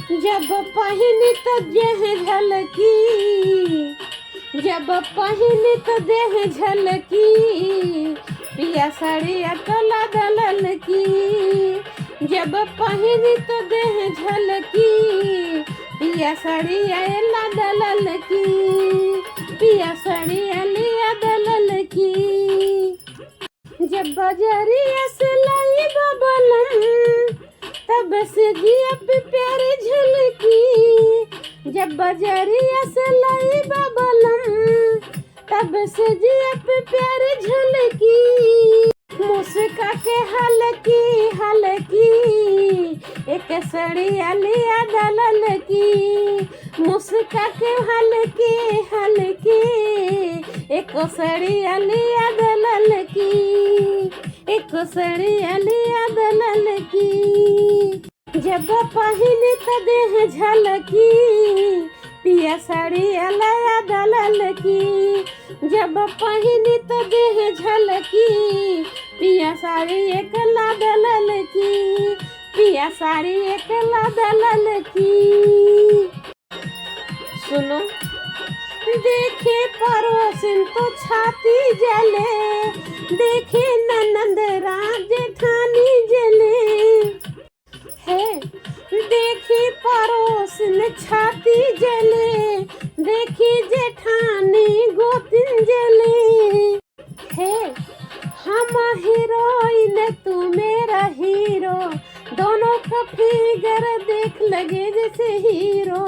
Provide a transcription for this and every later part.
जब पहनी तो देह झलकी, जब पहनी तो देह झलकी, पिया साड़िया तो लादलल की। जब पहनी तो देह झलकी, पिया साड़िया लादलल की, पिया साड़िया लिया दलल की। जब बजरिया से लाई बबलम, तब से जिया पे प्यारी झलकी। जब बजरिया से लाई बबलम, तब से जिया पे प्यारी झलकी। मुस्का के हलकी हलकी, एक सड़िया लिया दलल की। मुस्का के हलकी हलकी, एक सड़िया लिया दलल की, एक सड़िया लिया दलल की। जब पहनी तो देह झलकी, पिया साड़िया लिया दलल की। जब पहनी तो देह झलकी, पिया साड़ी एक लादलल की, पिया साड़ी एक लादलल की। सुनो, देखे पड़ोसन तो छाती जले, देखे ननंद राजधानी जले है। देखी पड़ोसन छाती जले, देखी जेठानी गोतिन जले है। हम हीरोइन तू मेरा हीरो, दोनों का फिगर देख लगे जैसे हीरो।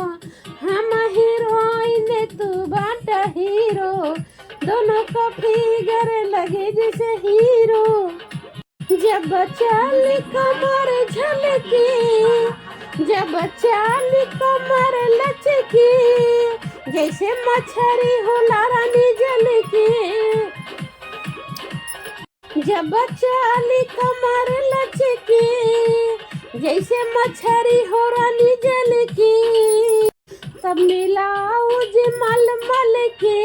हम हीरोइन तू बाटा हीरो, दोनों का फिगर लगे जैसे हीरो। जब चाली कमर झलकी, जब चाली कमर लचकी, जैसे मछली हो रानी जलकी। जब चाली कमर लचकी, जैसे मछली हो रानी जलकी। तब मिलाऊज मलमल के,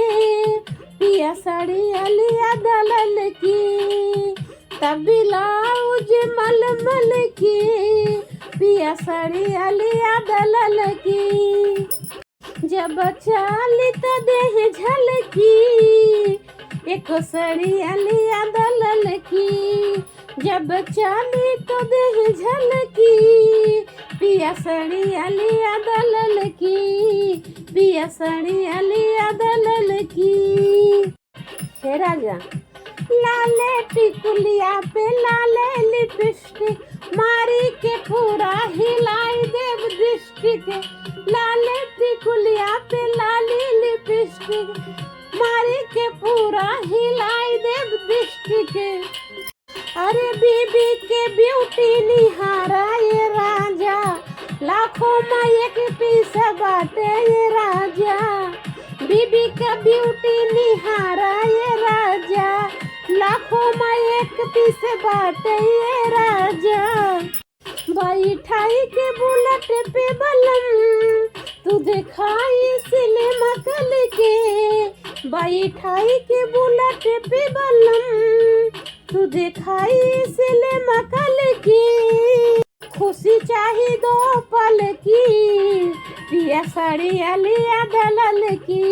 पिया साड़िया लिया दलल की। तब ब्लाउज मलमल की, पिया साड़िया लिया दलल की। जब चाली तो देह झलकी, एक साड़िया लिया दलल की। जब चाली तो देह झलकी, पिया साड़िया लिया दलल की, पिया साड़िया लिया दलल की। हे राजा, लाले टिकुलिया पे लाले लिपस्टिक, मारी के पूरा हिलाई देव डिस्ट्रिक्ट। लाले टिकुलिया पे लाली लिपस्टिक, मारी के पूरा हिलाई देव डिस्ट्रिक्ट। अरे बीबी के ब्यूटी निहारा ये राजा, लाखों में एक पीस बाटे ये राजा। बीबी का ब्यूटी निहारा ये राजा, लाखों में एक पीस बाटे ये राजा। बैठाई के बुलेट पे बलम, तू दिखाई सिनेमा कल के। बैठाई के बुलेट पे बलम, तू दिखाई सिनेमा कल की। खुशी चाहिए दो पल की, पिया साड़िया लिया दलल की।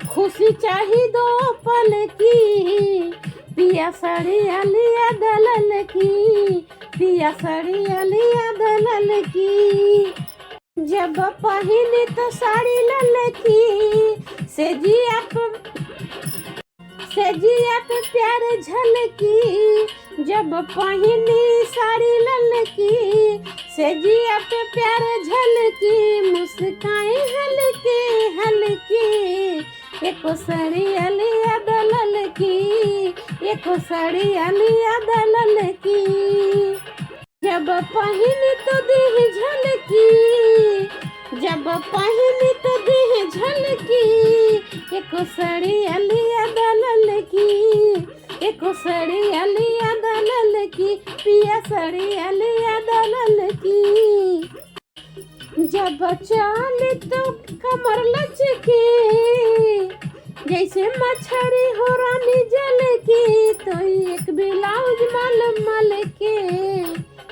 खुशी चाहिए दो पल की, पिया साड़िया लिया दलल की, पिया साड़िया लिया दलल की। जब पहनी तो साड़ी ललकी, से जिया पे प्यार झलकी। जब पहनी साड़ी ललकी, से जिया पे प्यार झलकी। मुस्काई हल्की हल्की, एक साड़िया लिया दलल की, एक साड़िया लिया दलल की। जब पहनी तो देह झलकी, जब पहनी तो देह झलकी। एक साड़िया लिया दलल की, एक साड़िया लिया दलल की, पिया साड़िया लिया दलल की। जब चाली तो कमर लचकी, जैसे मछली हो रानी जलकी। तो एक ब्लाउज मलमल के,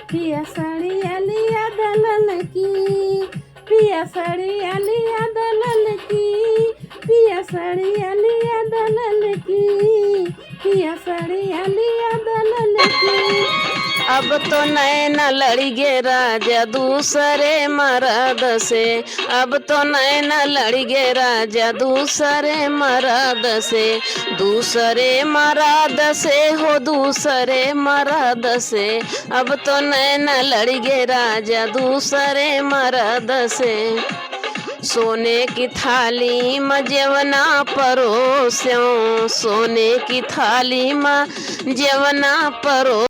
पिया साड़िया लिया दलल की। पिया सड़िया लिया दलल की, पिया सड़िया लिया दलल की, पिया सड़िया लिया दलल की। अब तो नैना लड़ी गे राजा दूसरे मर्द से, अब तो नैना लड़ी गे राजा दूसरे मर्द से, दूसरे मर्द से हो दूसरे मर्द से, अब तो नैना लड़ी गे राजा दूसरे मर्द से। सोने की थाली में जेवना परोस्यों, सोने की थाली में जेवना परो